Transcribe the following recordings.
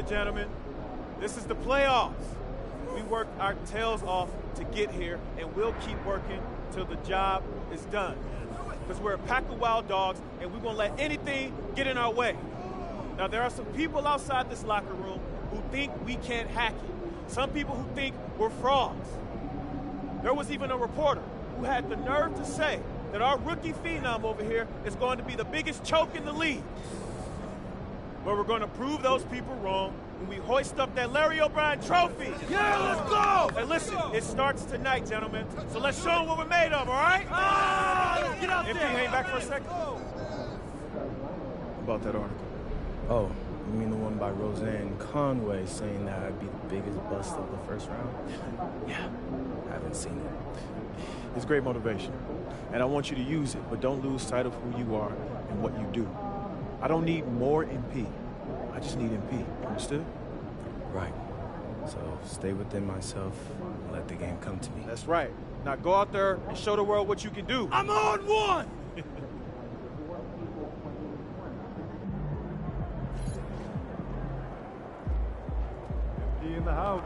it, gentlemen. This is the playoffs. We worked our tails off to get here, and we'll keep working till the job is done. Because we're a pack of wild dogs, and we won't let anything get in our way. Now, there are some people outside this locker room who think we can't hack it. Some people who think we're frauds. There was even a reporter who had the nerve to say that our rookie phenom over here is going to be the biggest choke in the league. But we're going to prove those people wrong when we hoist up that Larry O'Brien trophy. Yeah, let's go! Hey, listen, it starts tonight, gentlemen. So let's show them what we're made of, all right? Get out there! MP, hang back for a second. About that article. Oh, you mean the one by Roseanne Conway saying that I'd be the biggest bust of the first round? Yeah, haven't seen it. It's great motivation, and I want you to use it, but don't lose sight of who you are and what you do. I don't need more MP. I just need MP. Understood? Right. So stay within myself and let the game come to me. That's right. Now go out there and show the world what you can do. I'm on one! MP in the house.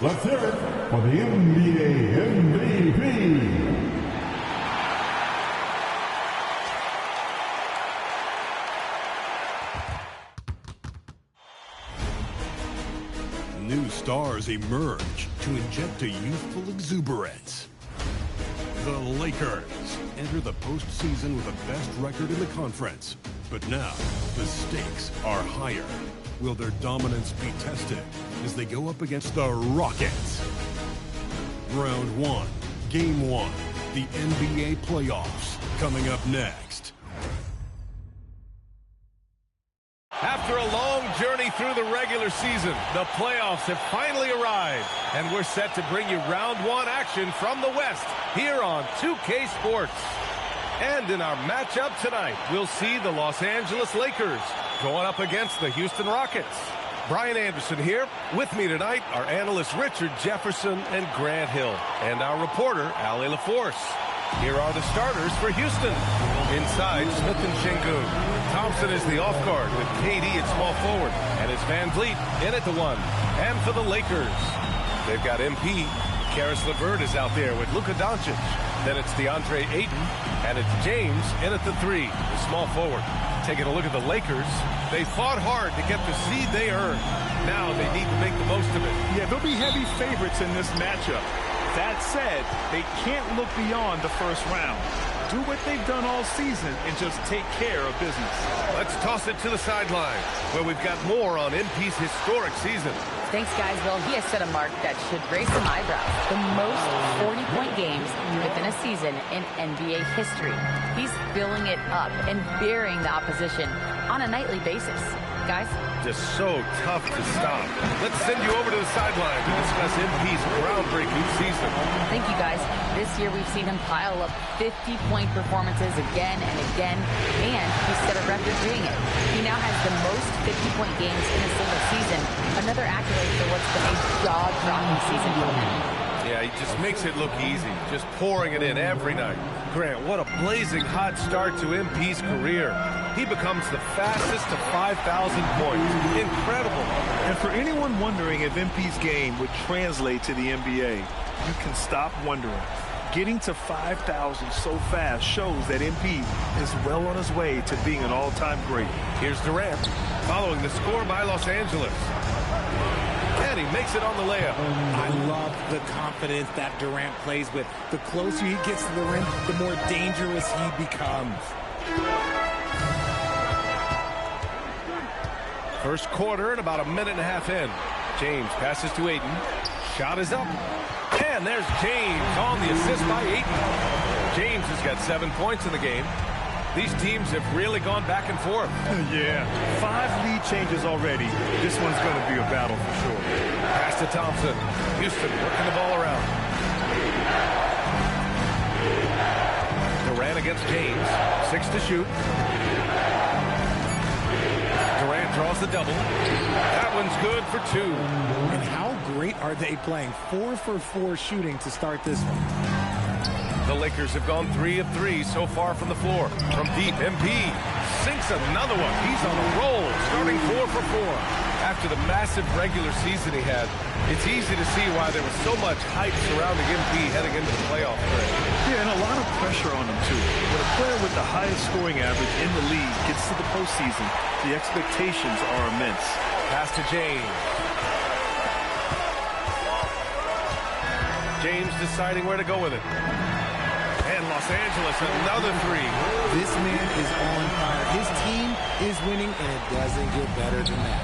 Let's hear it for the NBA MVP. New stars emerge to inject a youthful exuberance. The Lakers enter the postseason with the best record in the conference. But now, the stakes are higher. Will their dominance be tested as they go up against the Rockets? Round 1, Game 1, the NBA playoffs, coming up next. After a long journey through the regular season, the playoffs have finally arrived, and we're set to bring you round 1 action from the West here on 2K Sports. And in our matchup tonight, we'll see the Los Angeles Lakers going up against the Houston Rockets. Brian Anderson here. With me tonight are analysts Richard Jefferson and Grant Hill, and our reporter, Ali LaForce. Here are the starters for Houston. Inside, Smith and Şengün. Thompson is the off guard with KD at small forward, and it's Van Vliet in at the 1. And for the Lakers, they've got MP. Karis LeVert is out there with Luka Doncic. Then it's DeAndre Ayton, and it's James in at the 3, the small forward. Taking a look at the Lakers, they fought hard to get the seed they earned. Now they need to make the most of it. Yeah, they'll be heavy favorites in this matchup. That said, they can't look beyond the first round. Do what they've done all season and just take care of business. Let's toss it to the sideline, where we've got more on MP's historic season. Thanks, guys. Well, he has set a mark that should raise some eyebrows. The most 40-point games within a season in NBA history. He's filling it up and burying the opposition on a nightly basis. Guys? Just so tough to stop. Let's send you over to the sideline to discuss MP's groundbreaking season. Thank you, guys. This year we've seen him pile up 50-point performances again and again, and he set a record doing it. He now has the most 50-point games in a single season, another accolade for what's been a jaw-dropping season for him. Yeah, he just makes it look easy, just pouring it in every night. Grant, what a blazing hot start to MP's career. He becomes the fastest to 5,000 points. Incredible. And for anyone wondering if MP's game would translate to the NBA, you can stop wondering. Getting to 5,000 so fast shows that MP is well on his way to being an all-time great. Here's Durant, following the score by Los Angeles. And he makes it on the layup. I love the confidence that Durant plays with. The closer he gets to the rim, the more dangerous he becomes. First quarter and about a minute and a half in. James passes to Ayton. Shot is up. And there's James on the assist by Ayton. James has got 7 points in the game. These teams have really gone back and forth. Yeah, 5 lead changes already. This one's going to be a battle for sure. Pass to Thompson. Houston working the ball around. Durant against James. 6 to shoot. Durant draws the double. That one's good for 2. And how great are they playing? 4 for 4 shooting to start this one. The Lakers have gone 3 of 3 so far from the floor. From deep, MP sinks another one. He's on a roll, starting 4 for 4. After the massive regular season he had, it's easy to see why there was so much hype surrounding MP heading into the playoff race. Yeah, and a lot of pressure on him, too. When a player with the highest scoring average in the league gets to the postseason, the expectations are immense. Pass to James. James deciding where to go with it. And Los Angeles, another 3. This man is on fire. His team is winning, and it doesn't get better than that.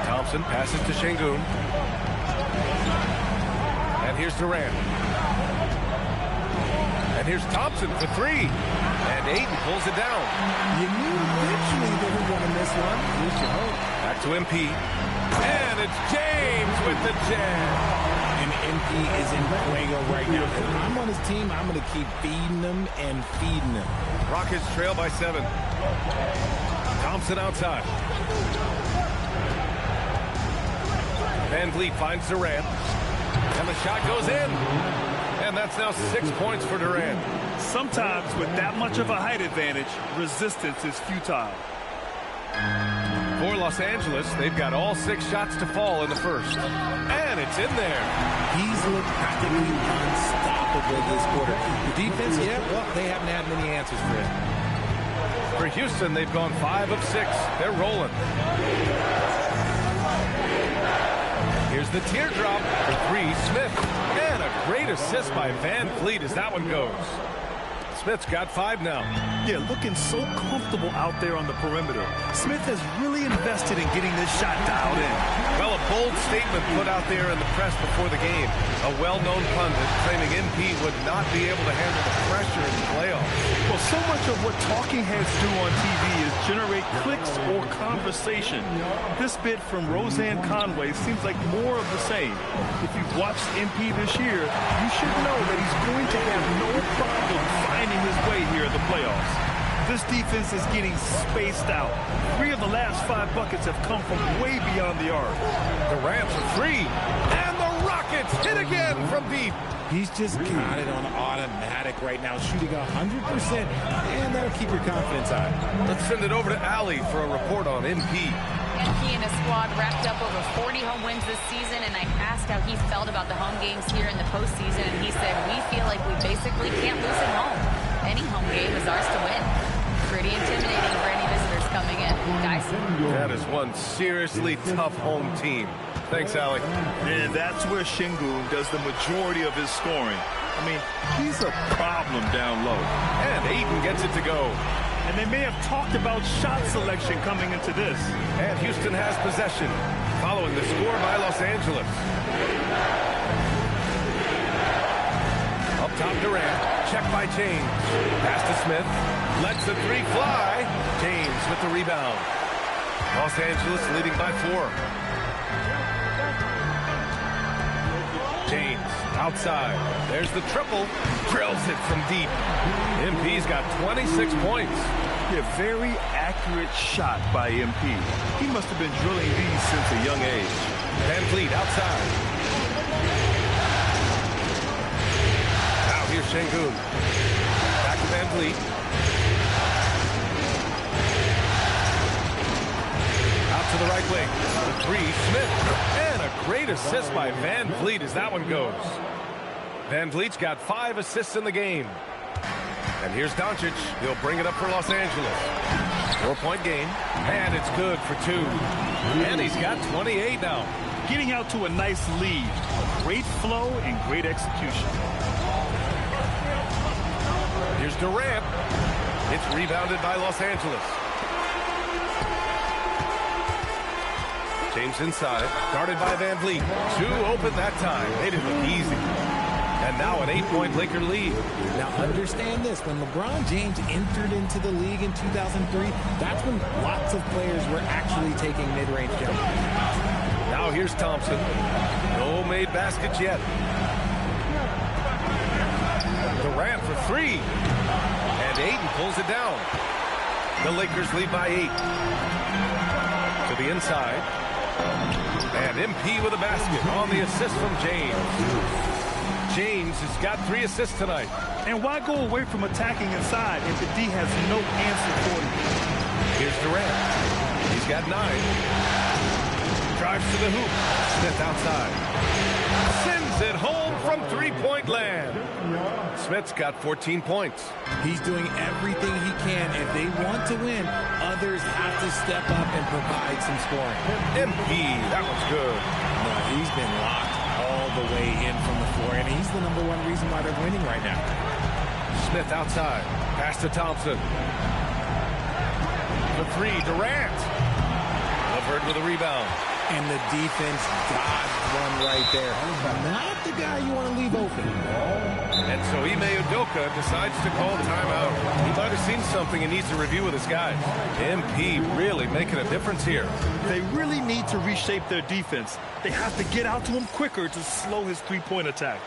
Thompson passes to Şengün. And here's Durant. And here's Thompson for 3. And Ayton pulls it down. You knew eventually they were going to miss one. Here's your hope. Back to MP. And it's James with the jam. And MP is in fuego right now. If I'm on his team, I'm going to keep feeding them and feeding them. Rockets trail by 7. Thompson outside. Van Vliet finds Durant. And the shot goes in. And that's now 6 points for Durant. Sometimes with that much of a height advantage, resistance is futile. For Los Angeles, they've got all 6 shots to fall in the first. And it's in there. He's looked practically unstoppable this quarter. The defense, yeah, well, they haven't had many answers for him. For Houston, they've gone 5 of 6. They're rolling. Here's the teardrop for 3, Smith. And a great assist by Van Vliet as that one goes. Smith's got 5 now. Yeah, looking so comfortable out there on the perimeter. Smith has really invested in getting this shot dialed in. Well, a bold statement put out there in the press before the game. A well-known pundit claiming MP would not be able to handle the pressure in the playoffs. Well, so much of what talking heads do on TV is generate clicks or conversation. This bit from Roseanne Conway seems like more of the same. If you've watched MP this year, you should know that he's going to have no problem finding his way here in the playoffs. This defense is getting spaced out. 3 of the last 5 buckets have come from way beyond the arc. Durant for 3. And the Rockets hit again from deep. He's just got it on automatic right now, shooting 100%, and that'll keep your confidence high. Let's send it over to Allie for a report on MP. MP and his squad racked up over 40 home wins this season, and I asked how he felt about the home games here in the postseason, and he said, we feel like we basically can't lose at home. Any home game is ours to win. Pretty intimidating for any visitors coming in. Guys? That is one seriously tough home team. Thanks, Allie. And that's where Şengün does the majority of his scoring. I mean, he's a problem down low. And Ayton gets it to go. And they may have talked about shot selection coming into this. And Houston has possession, following the score by Los Angeles. Up top, Durant. Check by James. Pass to Smith. Lets the 3 fly. James with the rebound. Los Angeles leading by 4. James outside. There's the triple. Drills it from deep. MP's got 26 points. Yeah, very accurate shot by MP. He must have been drilling these since a young age. Van Vliet outside. Şengün. Back to Van Vliet. Out to the right wing. The three, Smith. And a great assist by Van Vliet as that one goes. Van Vliet's got 5 assists in the game. And here's Doncic. He'll bring it up for Los Angeles. 4-point game. And it's good for 2. And he's got 28 now. Getting out to a nice lead. Great flow and great execution. Here's Durant. It's rebounded by Los Angeles. James inside, guarded by Van Vliet. 2 open that time. They didn't look easy. And now an 8-point Laker lead. Now understand this, when LeBron James entered into the league in 2003, that's when lots of players were actually taking mid-range jumpers. Now here's Thompson. No made baskets yet. Durant for 3. And Ayton pulls it down. The Lakers lead by 8. To the inside. And MP with a basket on the assist from James. James has got 3 assists tonight. And why go away from attacking inside if the D has no answer for you? Here's Durant. He's got 9. Drives to the hoop. Smith outside. Sends it home from 3-point land. Smith's got 14 points. He's doing everything he can. If they want to win, others have to step up and provide some scoring. MP, that one's good. No, he's been locked all the way in from the floor, and he's the #1 reason why they're winning right now. Smith outside. Pass to Thompson. The 3, Durant. Levert with a rebound. And the defense dodged one right there. Not the guy you want to leave open. And so Ime Udoka decides to call timeout. He might have seen something and needs to review with his guys. MP really making a difference here. They really need to reshape their defense. They have to get out to him quicker to slow his 3-point attack.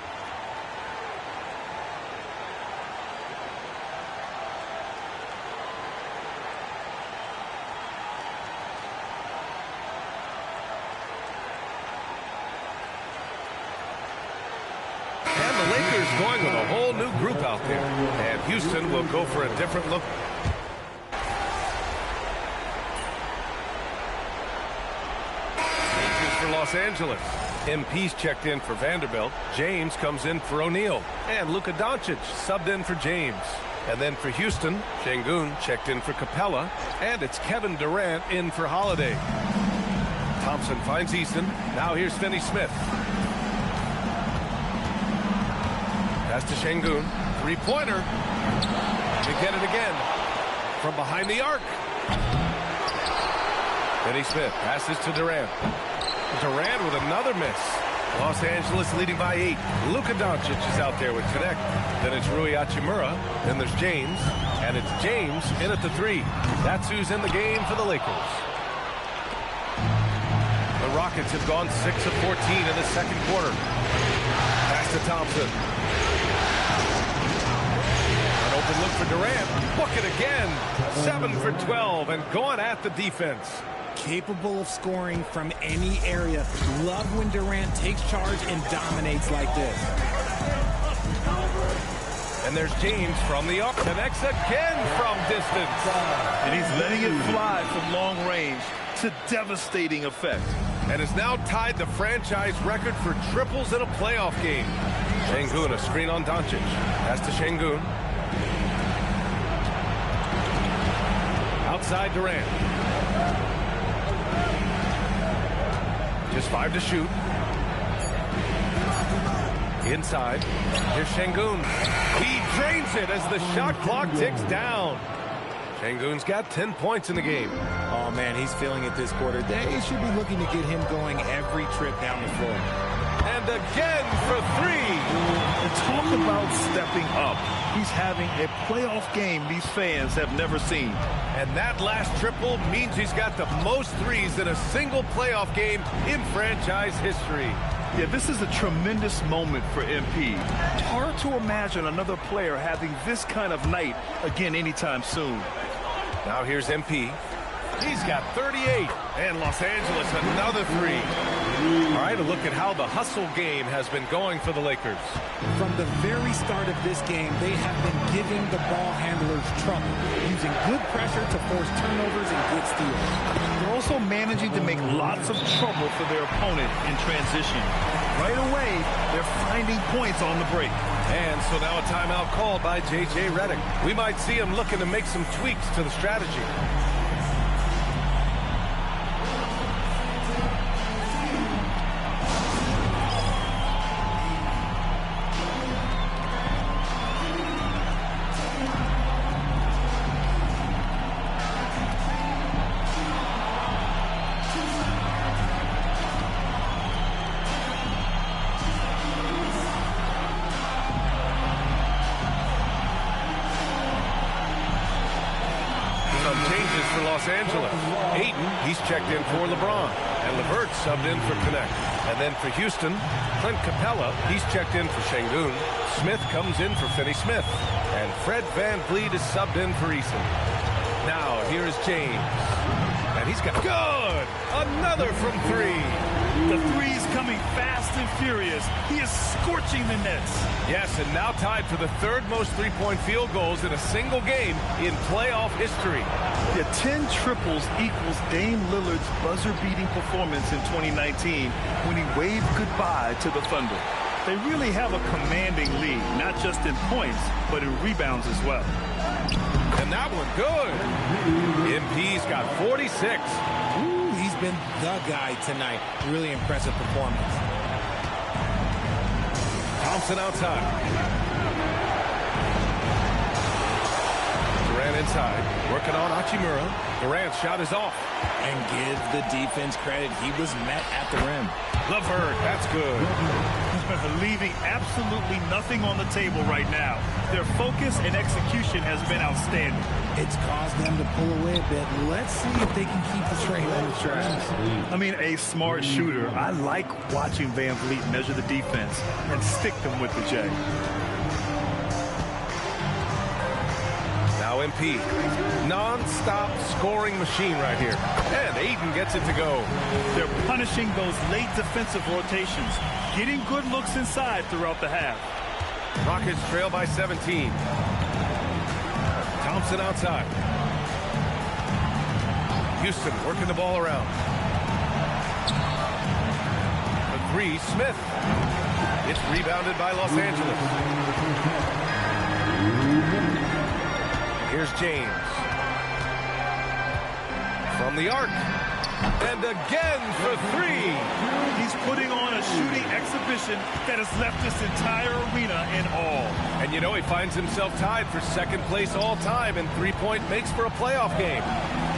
Going with a whole new group out there. And Houston will go for a different look. Changes for Los Angeles. MP's checked in for Vanderbilt. James comes in for O'Neal. And Luka Doncic subbed in for James. And then for Houston, Şengün checked in for Capella. And it's Kevin Durant in for Holiday. Thompson finds Easton. Now here's Finney-Smith. Pass to Şengün. 3-pointer. They get it again. From behind the arc. Finney-Smith passes to Durant. Durant with another miss. Los Angeles leading by 8. Luka Doncic is out there with connect. Then it's Rui Hachimura. Then there's James. And it's James in at the 3. That's who's in the game for the Lakers. The Rockets have gone 6 of 14 in the second quarter. Pass to Thompson. Open look for Durant. Bucket again. 7 for 12 and going at the defense. Capable of scoring from any area. Love when Durant takes charge and dominates like this. And there's James from the arc. Connects again from distance. And he's letting it fly from long range to devastating effect. And has now tied the franchise record for triples in a playoff game. Şengün, a screen on Doncic. Pass to Şengün. Outside Durant. Just 5 to shoot. Inside. Here's Şengün. He drains it as the shot clock ticks down. Şengün's got 10 points in the game. Oh, man, he's feeling it this quarter. They should be looking to get him going every trip down the floor. And again for 3. And talk about stepping up. He's having a playoff game these fans have never seen. And that last triple means he's got the most threes in a single playoff game in franchise history. Yeah, this is a tremendous moment for MP. Hard to imagine another player having this kind of night again anytime soon. Now here's MP. He's got 38. And Los Angeles another 3. All right, a look at how the hustle game has been going for the Lakers. From the very start of this game, they have been giving the ball handlers trouble, using good pressure to force turnovers and good steals. They're also managing to make lots of trouble for their opponent in transition. Right away, they're finding points on the break. And so now a timeout called by J.J. Redick. We might see him looking to make some tweaks to the strategy. Los Angeles. Ayton, he's checked in for LeBron. And LeVert subbed in for Connect. And then for Houston, Clint Capella, he's checked in for Şengün. Smith comes in for Finney-Smith. And Fred VanVleet is subbed in for Eason. Now, here's James. And he's got good! Another from three. The three's coming fast and furious. He is scorching the nets. Yes, and now tied for the third most three-point field goals in a single game in playoff history. Yeah, 10 triples equals Dame Lillard's buzzer-beating performance in 2019 when he waved goodbye to the Thunder. They really have a commanding lead, not just in points, but in rebounds as well. And that one good. MP's got 46. Ooh, he's been the guy tonight. Really impressive performance. Thompson outside. Durant inside. Working on Hachimura. Durant's shot is off. And give the defense credit. He was met at the rim. LeVert, that's good. Leaving absolutely nothing on the table right now. Their focus and execution has been outstanding. It's caused them to pull away a bit. Let's see if they can keep the train on the tracks. I mean, a smart shooter. I like watching VanVleet measure the defense and stick them with the J. Now MP. Non-stop scoring machine right here. And Ayton gets it to go. They're punishing those late defensive rotations, getting good looks inside throughout the half. Rockets trail by 17. Thompson outside. Houston working the ball around. The three, Smith. It's rebounded by Los Angeles. Here's James. From the arc. And again for three. He's putting on a shooting exhibition that has left this entire arena in awe. And you know, he finds himself tied for second place all time in three-point makes for a playoff game.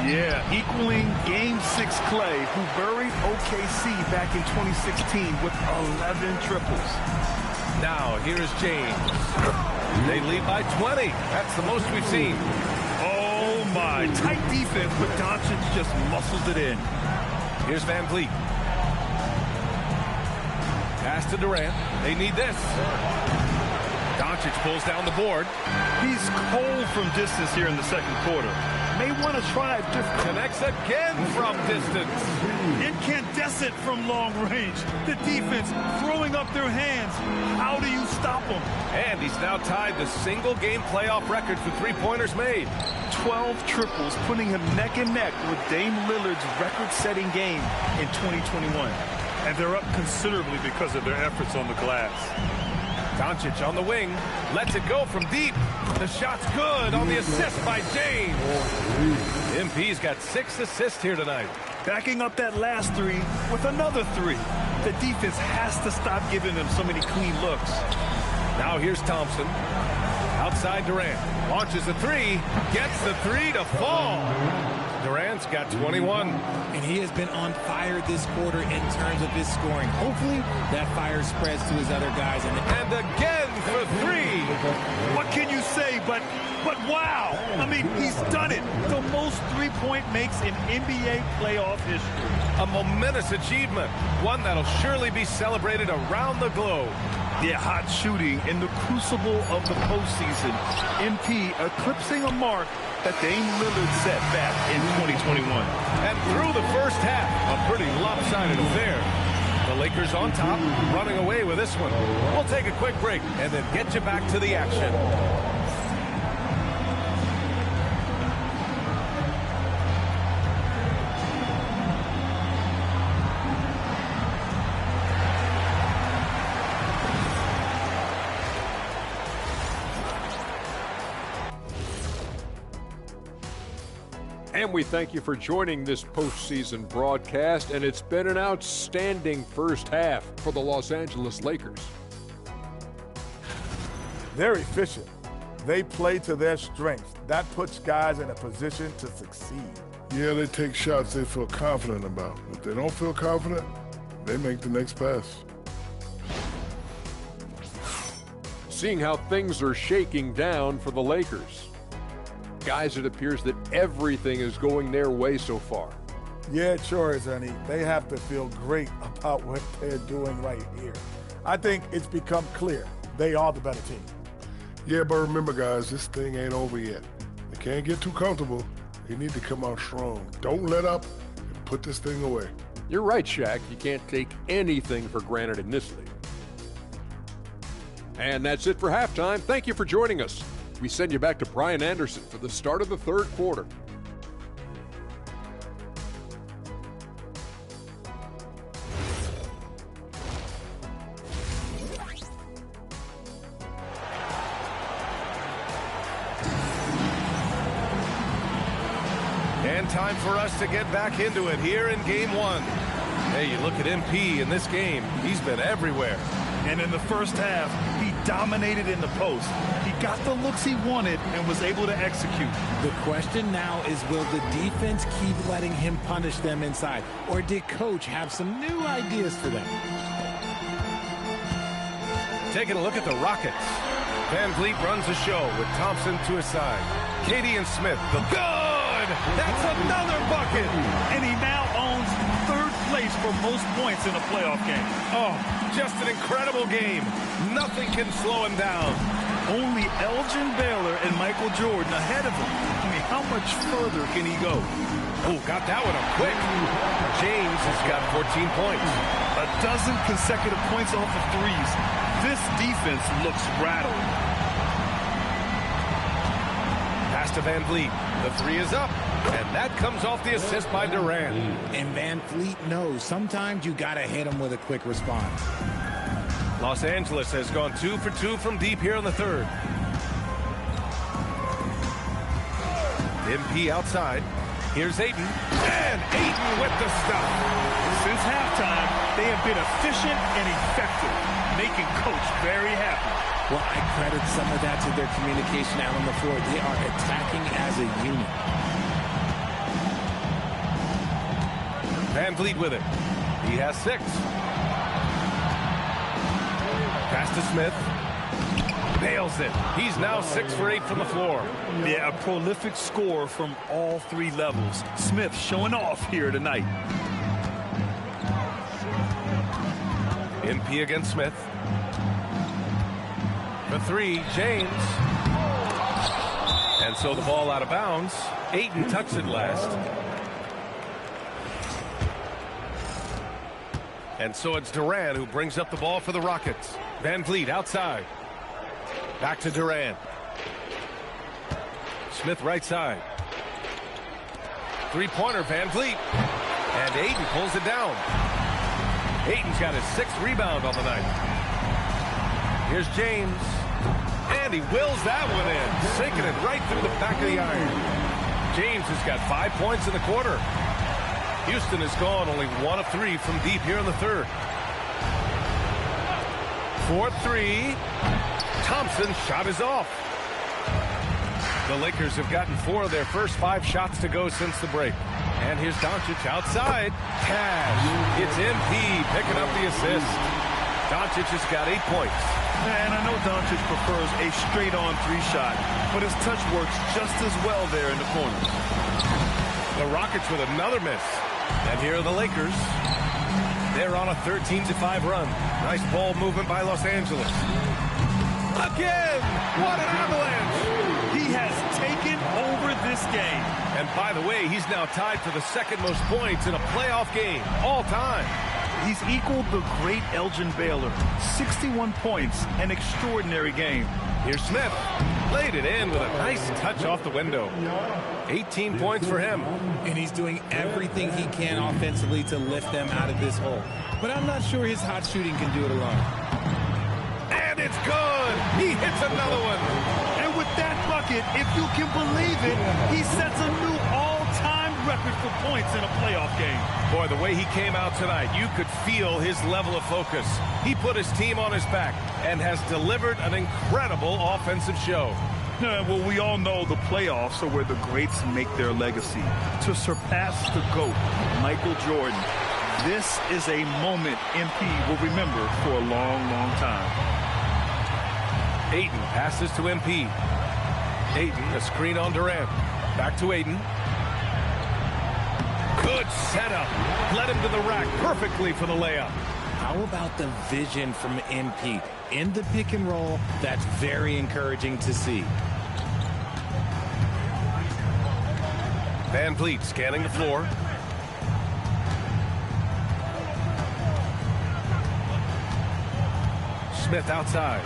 Yeah, equaling Game 6 Clay, who buried OKC back in 2016 with 11 triples. Now, here's James. They lead by 20. That's the most we've seen. Oh, my. Tight defense, but Doncic just muscles it in. Here's VanVleet. Pass to Durant. They need this. Doncic pulls down the board. He's cold from distance here in the second quarter. May want to try it different. Connects again from distance. Incandescent from long range. The defense throwing up their hands. How do you stop them? And he's now tied the single-game playoff record for three-pointers made. 12 triples, putting him neck and neck with Dame Lillard's record-setting game in 2021. And they're up considerably because of their efforts on the glass. Doncic on the wing, lets it go from deep. The shot's good on the assist by James. MP's got 6 assists here tonight. Backing up that last three with another three. The defense has to stop giving them so many clean looks. Now here's Thompson. Outside Durant. Launches a three. Gets the three to fall. Durant's got 21. And he has been on fire this quarter in terms of his scoring. Hopefully that fire spreads to his other guys. And again for three. What can you say but wow. I mean, he's done it. The most three-point makes in NBA playoff history. A momentous achievement. One that'll surely be celebrated around the globe. Yeah, hot shooting in the crucible of the postseason. MP eclipsing a mark that Dame Lillard set back in 2021. And through the first half, a pretty lopsided affair. The Lakers on top, running away with this one. We'll take a quick break and then get you back to the action. And we thank you for joining this postseason broadcast, and it's been an outstanding first half for the Los Angeles Lakers. They're efficient. They play to their strengths. That puts guys in a position to succeed. Yeah, they take shots they feel confident about. If they don't feel confident, they make the next pass. Seeing how things are shaking down for the Lakers. Guys, it appears that everything is going their way so far. Yeah, it sure is, Ernie. They have to feel great about what they're doing right here. I think it's become clear they are the better team. Yeah, but remember, guys, this thing ain't over yet. They can't get too comfortable. They need to come out strong. Don't let up and put this thing away. You're right, Shaq. You can't take anything for granted in this league. And that's it for halftime. Thank you for joining us. We send you back to Brian Anderson for the start of the third quarter. And time for us to get back into it here in game one. Hey, you look at MP in this game, he's been everywhere. And in the first half, he dominated in the post. He got the looks he wanted and was able to execute. The question now is, will the defense keep letting him punish them inside? Or did Coach have some new ideas for them? Taking a look at the Rockets. Van Vliet runs the show with Thompson to his side. Katie and Smith, the good! That's another bucket! And he now owns third place for most points in a playoff game. Oh, just an incredible game. Nothing can slow him down. Only Elgin Baylor and Michael Jordan ahead of him. I mean, how much further can he go? Oh, got that one up quick. James has got 14 points. A dozen consecutive points off of threes. This defense looks rattled. Pass to Van Vliet. The three is up. And that comes off the assist by Durant. And Van Vliet knows sometimes you got to hit him with a quick response. Los Angeles has gone 2 for 2 from deep here in the third. MP outside. Here's Ayton. And Ayton with the stuff. Since halftime, they have been efficient and effective, making Coach very happy. Well, I credit some of that to their communication out on the floor. They are attacking as a unit. Van Vliet with it. He has 6. Pass to Smith. Nails it. He's now 6 for 8 from the floor. Yeah, a prolific scorer from all 3 levels. Smith showing off here tonight. MP against Smith. For 3, James. And so the ball out of bounds. Ayton tucks it last. And so it's Durant who brings up the ball for the Rockets. Van Vliet outside. Back to Durant. Smith right side. Three-pointer, Van Vliet. And Ayton pulls it down. Ayton's got his 6th rebound on the night. Here's James. And he wills that one in, sinking it right through the back of the iron. James has got 5 points in the quarter. Houston has gone only 1 of 3 from deep here in the third. 4-3. Thompson shot is off. The Lakers have gotten 4 of their first 5 shots to go since the break. And here's Doncic outside. Cash. It's MP picking up the assist. Doncic has got 8 points. And I know Doncic prefers a straight-on 3-shot, but his touch works just as well there in the corners. The Rockets with another miss. And here are the Lakers. They're on a 13-5 run. Nice ball movement by Los Angeles. Again! What an avalanche! He has taken over this game. And by the way, he's now tied for the 2nd most points in a playoff game all time. He's equaled the great Elgin Baylor. 61 points, an extraordinary game. Here's Smith. Laid it in with a nice touch off the window. 18 points for him. And he's doing everything he can offensively to lift them out of this hole. But I'm not sure his hot shooting can do it alone. And it's good. He hits another one. And with that bucket, if you can believe it, he sets a new all-time record for points in a playoff game. Boy, the way he came out tonight, you could feel his level of focus. He put his team on his back and has delivered an incredible offensive show. Well, we all know the playoffs are where the greats make their legacy. To surpass the GOAT, Michael Jordan, this is a moment MP will remember for a long, long time. Ayton passes to MP. Ayton, a screen on Durant. Back to Ayton. Good setup. Led him to the rack perfectly for the layup. How about the vision from MP? In the pick and roll, that's very encouraging to see. Van Vliet scanning the floor. Smith outside.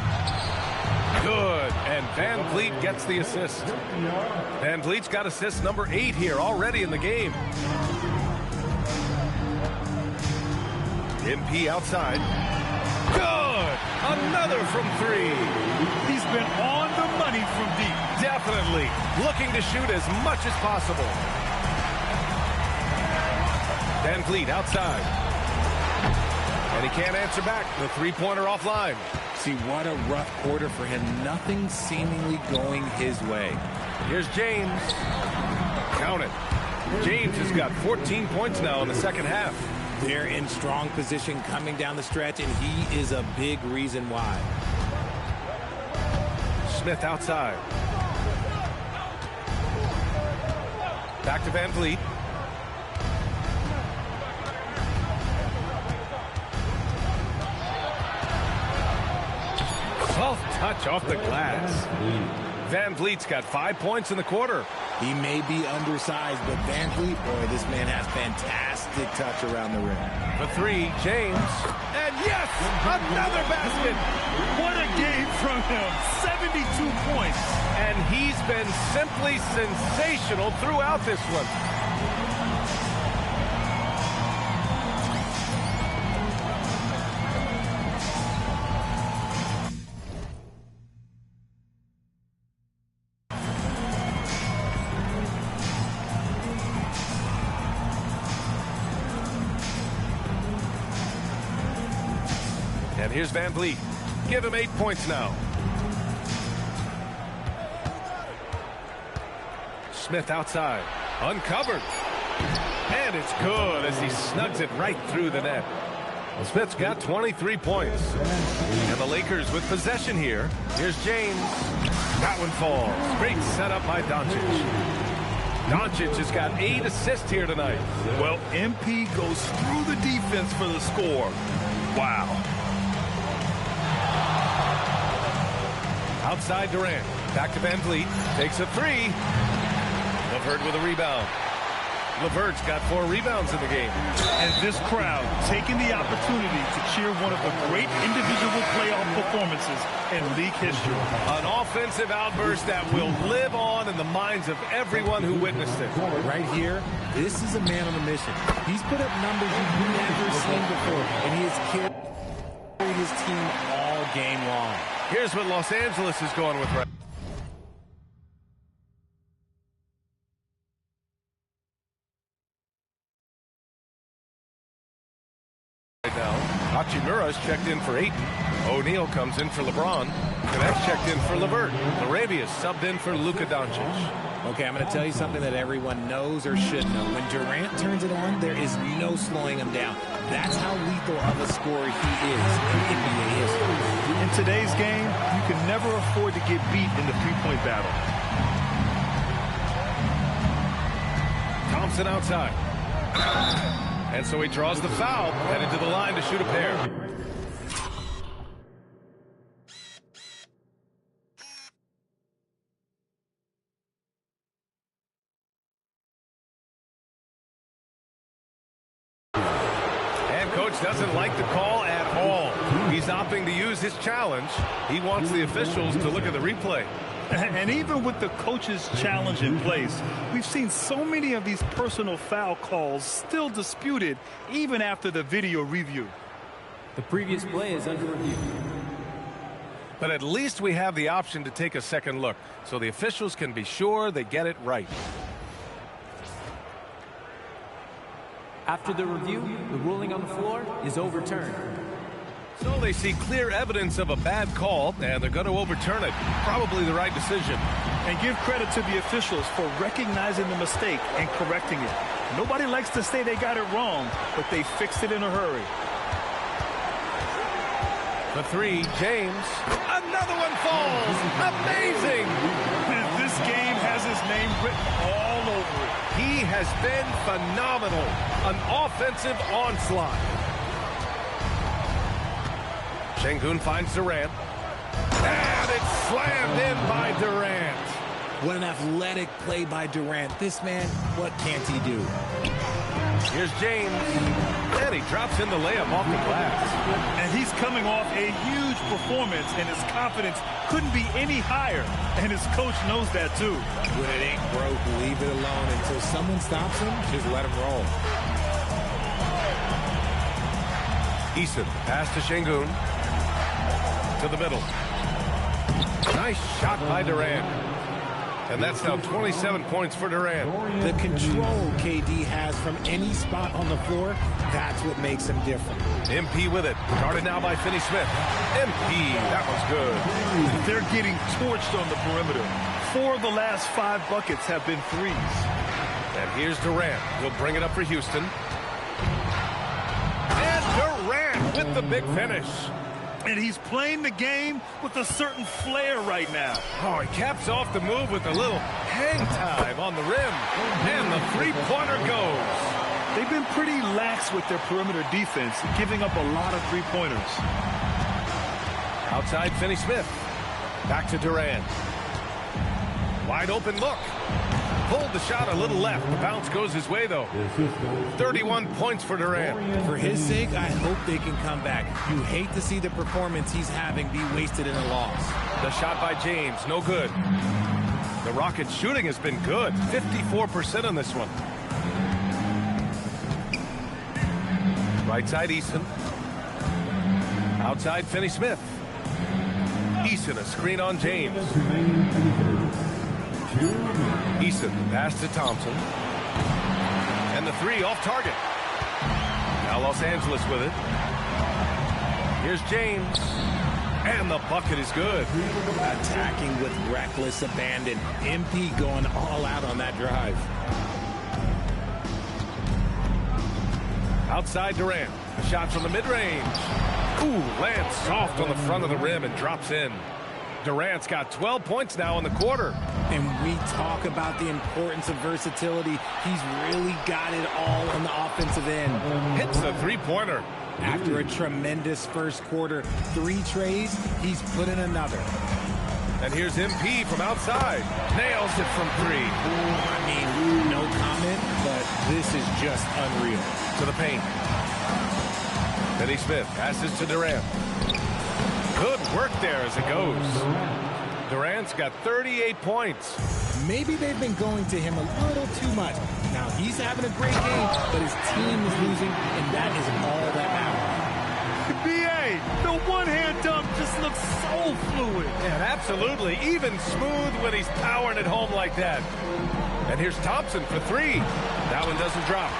Good, and Van Vliet gets the assist. Van Vliet's got assist number 8 here already in the game. MP outside. Good! Another from 3. He's been on the money from deep. Definitely. Looking to shoot as much as possible. Van Vliet outside. And he can't answer back. The three-pointer offline. See, what a rough quarter for him. Nothing seemingly going his way. Here's James. Count it. James has got 14 points now in the second half. They're in strong position coming down the stretch, and he is a big reason why. Smith outside. Back to Van Vliet. Soft touch off the glass. Van Vliet's got 5 points in the quarter. He may be undersized, but Van Vliet, boy, this man has fantastic touch around the rim. For 3, James. And yes, another basket. What a game from him. 72 points. And he's been simply sensational throughout this one. And here's Van Vliet. Give him 8 points now. Smith outside. Uncovered. And it's good as he snugs it right through the net. Smith's got 23 points. And the Lakers with possession here. Here's James. That one falls. Great setup by Doncic. Doncic has got 8 assists here tonight. Well, MP goes through the defense for the score. Wow. Outside Durant. Back to Van Vliet. Takes a 3. LeVert with a rebound. LeVert's got 4 rebounds in the game. And this crowd taking the opportunity to cheer one of the great individual playoff performances in league history. An offensive outburst that will live on in the minds of everyone who witnessed it. Right here, this is a man on a mission. He's put up numbers you've never seen before, and he has carried his team all game long. Here's what Los Angeles is going with right now. Hachimura's checked in for Ayton. O'Neal comes in for LeBron. Connect's checked in for LeVert. Larabia's subbed in for Luka Doncic. Okay, I'm going to tell you something that everyone knows or should know. When Durant turns it on, there is no slowing him down. That's how lethal of a scorer he is in NBA history. In today's game, you can never afford to get beat in the three-point battle. Thompson outside. And so he draws the foul, headed to the line to shoot a pair. doesn't like the call at all. He's opting to use his challenge. He wants the officials to look at the replay. And even with the coach's challenge in place, we've seen so many of these personal foul calls still disputed even after the video review. The previous play is under review. But at least we have the option to take a second look, so the officials can be sure they get it right. After the review, the ruling on the floor is overturned. So they see clear evidence of a bad call, and they're going to overturn it. Probably the right decision. And give credit to the officials for recognizing the mistake and correcting it. Nobody likes to say they got it wrong, but they fixed it in a hurry. The three, James. Another one falls. Amazing. This game has his name written all over it. He has been phenomenal. An offensive onslaught. Şengün finds Durant. And it's slammed in by Durant. What an athletic play by Durant. This man, what can't he do? Here's James. And he drops in the layup off the glass. And he's coming off a huge performance, and his confidence couldn't be any higher. And his coach knows that, too. When it ain't broke, leave it alone. Until someone stops him, just let him roll. Eason, pass to Şengün. To the middle. Nice shot by Durant. And that's now 27 points for Durant. The control KD has from any spot on the floor, that's what makes him different. MP with it. Guarded now by Finney-Smith. MP, that was good. They're getting torched on the perimeter. 4 of the last 5 buckets have been threes. And here's Durant. He'll bring it up for Houston. And Durant with the big finish. And he's playing the game with a certain flair right now. Oh, he caps off the move with a little hang time on the rim. And the three-pointer goes. They've been pretty lax with their perimeter defense, giving up a lot of three-pointers. Outside Finney-Smith. Back to Durant. Wide open look. Pulled the shot a little left. The bounce goes his way, though. 31 points for Durant. For his sake, I hope they can come back. You hate to see the performance he's having be wasted in a loss. The shot by James, no good. The Rockets' shooting has been good. 54% on this one. Right side, Eason. Outside, Finney-Smith. Eason, a screen on James. Eason, pass to Thompson. And the three off target. Now Los Angeles with it. Here's James. And the bucket is good. Attacking with reckless abandon. MP going all out on that drive. Outside Durant. A shot from the mid-range. Ooh, lands soft on the front of the rim and drops in. Durant's got 12 points now in the quarter. And we talk about the importance of versatility. He's really got it all on the offensive end. Hits the three-pointer. After a tremendous first quarter, 3 trays, he's put in another. And here's MP from outside. Nails it from 3. I mean, no comment, but this is just unreal. To the paint. Finney-Smith passes to Durant. Good work there as it goes. Durant's got 38 points. Maybe they've been going to him a little too much. Now, he's having a great game, but his team is losing, and that is all that matters. B.A., the one-hand dunk just looks so fluid. And absolutely, even smooth when he's powering it home like that. And here's Thompson for 3. That one doesn't drop.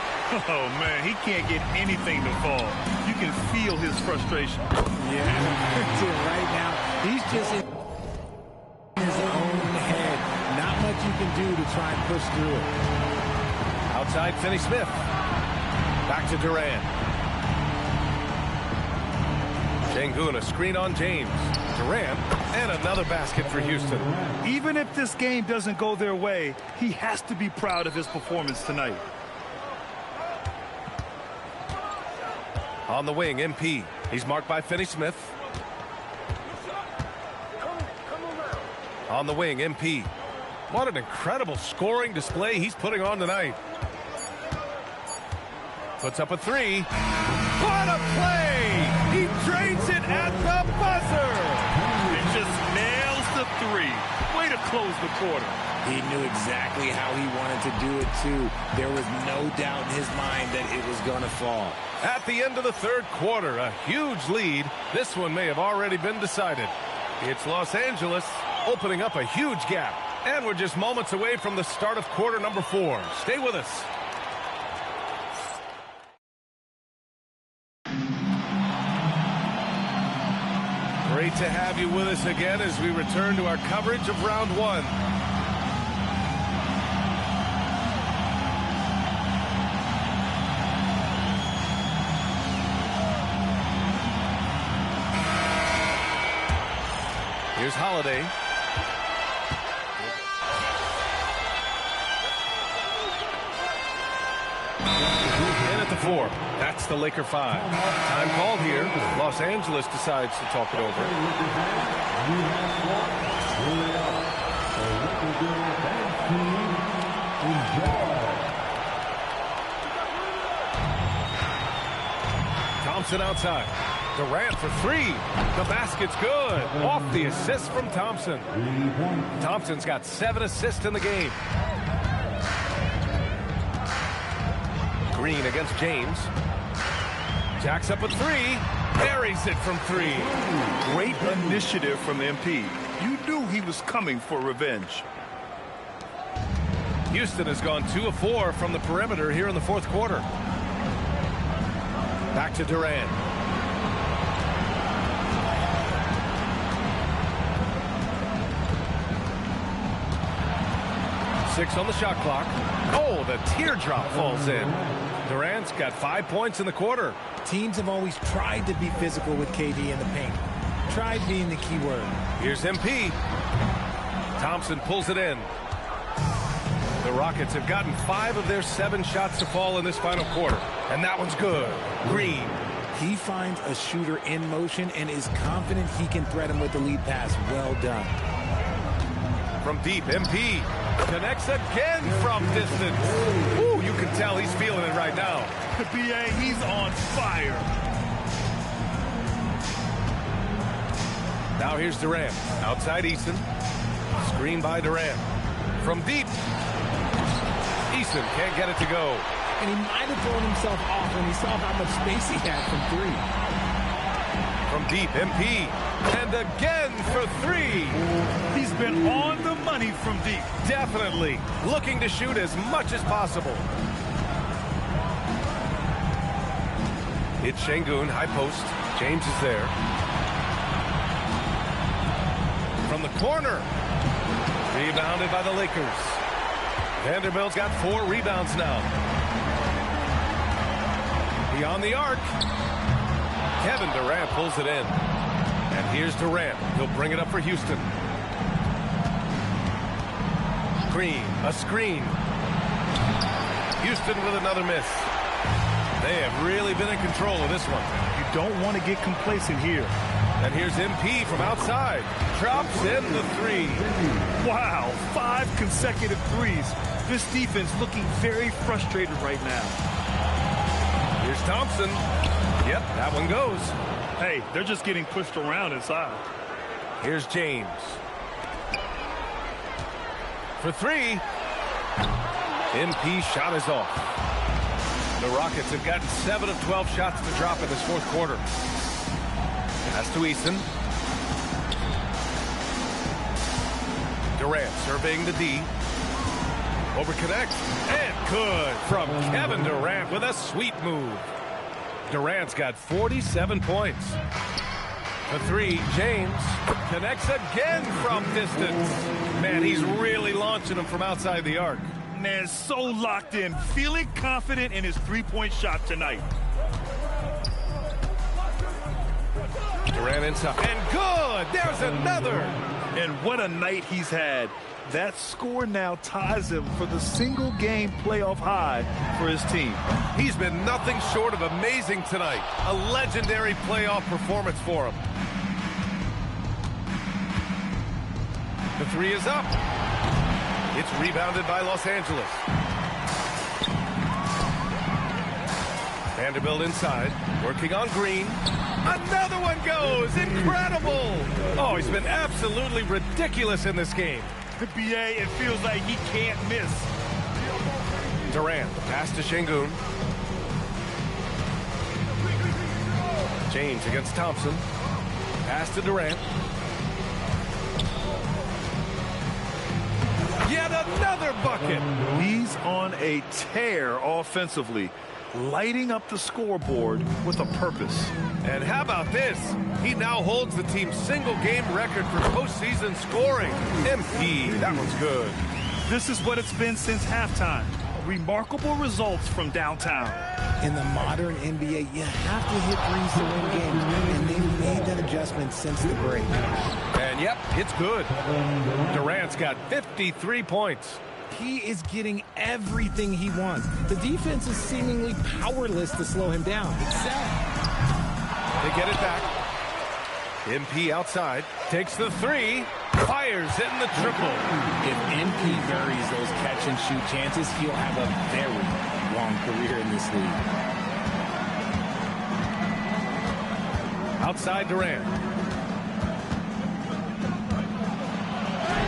Oh, man, he can't get anything to fall. You can feel his frustration. Yeah, right now, he's just in his own head. Not much you can do to try and push through it. Outside Finney-Smith. Back to Durant. Şengün, a screen on James. Durant, and another basket for Houston. Even if this game doesn't go their way, he has to be proud of his performance tonight. On the wing, MP. He's marked by Finney-Smith. On the wing, MP. What an incredible scoring display he's putting on tonight. Puts up a three. What a play! He drains it at the buzzer! And just nails the three. Way to close the quarter. He knew exactly how he wanted to do it, too. There was no doubt in his mind that it was going to fall. At the end of the third quarter, a huge lead. This one may have already been decided. It's Los Angeles opening up a huge gap. And we're just moments away from the start of quarter number 4. Stay with us. Great to have you with us again as we return to our coverage of round 1. Here's Holiday. In at the 4. That's the Laker 5. Time called here. Los Angeles decides to talk it over. Thompson outside. Durant for 3. The basket's good. Off the assist from Thompson. Thompson's got 7 assists in the game. Green against James. Jacks up a 3. Buries it from 3. Great initiative from MP. You knew he was coming for revenge. Houston has gone 2 of 4 from the perimeter here in the fourth quarter. Back to Durant. Six on the shot clock. Oh, the teardrop falls in. Durant's got 5 points in the quarter. Teams have always tried to be physical with KD in the paint. Tried being the key word. Here's MP. Thompson pulls it in. The Rockets have gotten 5 of their 7 shots to fall in this final quarter. And that one's good. Green. He finds a shooter in motion and is confident he can threat him with the lead pass. Well done. From deep, MP connects again from distance. Ooh, you can tell he's feeling it right now. BA, he's on fire. Now here's Durant. Outside Eason. Screen by Durant. From deep. Eason can't get it to go. And he might have thrown himself off when he saw how much space he had from 3. From deep, MP. And again for 3. He's been on the money from deep. Definitely. Looking to shoot as much as possible. It's Şengün, high post. James is there. From the corner. Rebounded by the Lakers. Vanderbilt's got 4 rebounds now. Beyond the arc. Kevin Durant pulls it in. And here's Durant. He'll bring it up for Houston. Green, a screen. Houston with another miss. They have really been in control of this one. You don't want to get complacent here. And here's MP from outside. Drops in the 3. Wow, 5 consecutive threes. This defense looking very frustrated right now. Here's Thompson. Yep, that one goes. Hey, they're just getting pushed around inside. Here's James. For 3. MP shot is off. The Rockets have gotten 7 of 12 shots to drop in this fourth quarter. Pass to Eason. Durant surveying the D. Over connect. And good from Kevin Durant with a sweet move. Durant's got 47 points. The 3, James connects again from distance. Man, he's really launching them from outside the arc. Man, so locked in, feeling confident in his three-point shot tonight. Durant inside. And good! There's another! And what a night he's had. That score now ties him for the single-game playoff high for his team. He's been nothing short of amazing tonight. A legendary playoff performance for him. The 3 is up. It's rebounded by Los Angeles. Vanderbilt inside, working on Green. Another one goes! Incredible! Oh, he's been absolutely ridiculous in this game. The BA, it feels like he can't miss. Durant, the pass to Şengün. James against Thompson. Pass to Durant. Yet another bucket. He's on a tear offensively, lighting up the scoreboard with a purpose. And how about this? He now holds the team's single-game record for postseason scoring. MP, that one's good. This is what it's been since halftime. Remarkable results from downtown. In the modern NBA, you have to hit threes to win games, and they've made that adjustment since the break. And yep, it's good. Durant's got 53 points. He is getting everything he wants. The defense is seemingly powerless to slow him down. It's sad. They get it back. MP outside, takes the three, fires in the triple. If MP varies those catch-and-shoot chances, he'll have a very long career in this league. Outside Durant.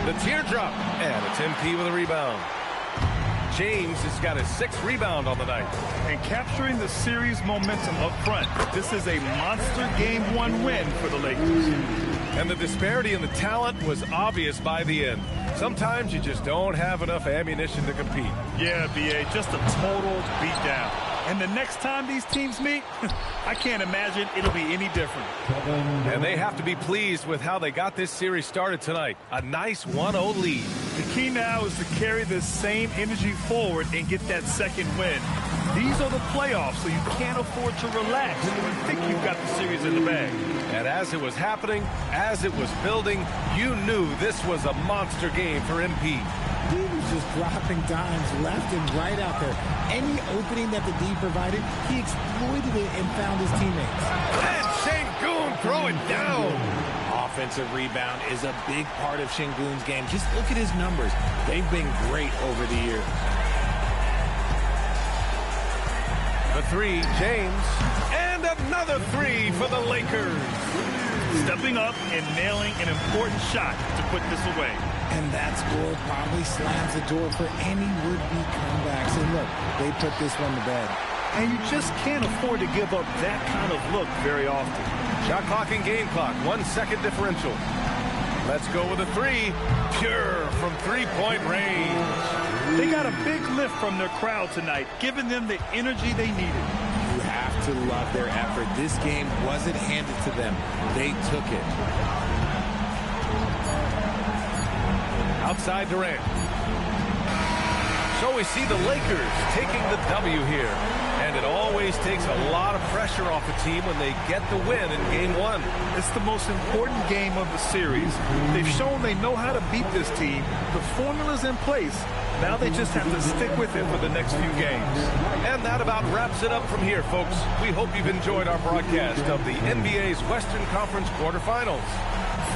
The teardrop, and it's MP with a rebound. James has got his 6th rebound on the night. And capturing the series momentum up front. This is a monster Game 1 win for the Lakers. And the disparity in the talent was obvious by the end. Sometimes you just don't have enough ammunition to compete. Yeah, BA, just a total beatdown. And the next time these teams meet, I can't imagine it'll be any different. And they have to be pleased with how they got this series started tonight. A nice 1-0 lead. The key now is to carry this same energy forward and get that second win. These are the playoffs, so you can't afford to relax and think you've got the series in the bag. And as it was happening, as it was building, you knew this was a monster game for MP. He was just dropping dimes left and right out there. Any opening that the D provided, he exploited it and found his teammates. And Şengün throw it down. Offensive rebound is a big part of Şengün's game. Just look at his numbers. They've been great over the years. The three, James. And another three for the Lakers. Stepping up and nailing an important shot to put this away. And that score probably slams the door for any would-be comebacks. And look, they put this one to bed. And you just can't afford to give up that kind of look very often. Shot clock and game clock, 1 second differential. Let's go with a three. Pure from three-point range. They got a big lift from their crowd tonight, giving them the energy they needed. You have to love their effort. This game wasn't handed to them. They took it. Outside Durant. So we see the Lakers taking the W here. And it always takes a lot of pressure off a team when they get the win in Game 1. It's the most important game of the series. They've shown they know how to beat this team. The formula's in place. Now they just have to stick with it for the next few games. And that about wraps it up from here, folks. We hope you've enjoyed our broadcast of the NBA's Western Conference quarterfinals.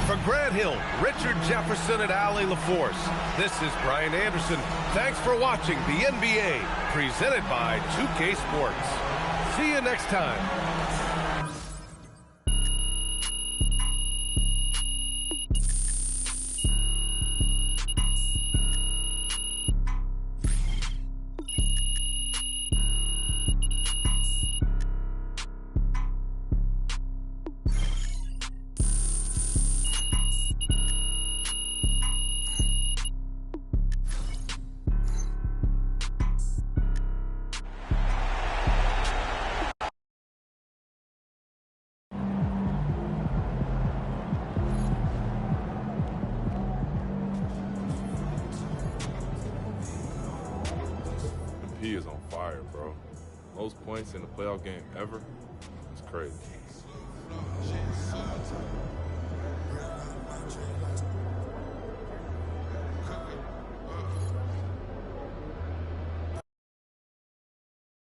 For Grant Hill, Richard Jefferson, and Allie LaForce, this is Brian Anderson. Thanks for watching the NBA, presented by 2K Sports. See you next time. He is on fire, bro. Most points in a playoff game ever. It's crazy.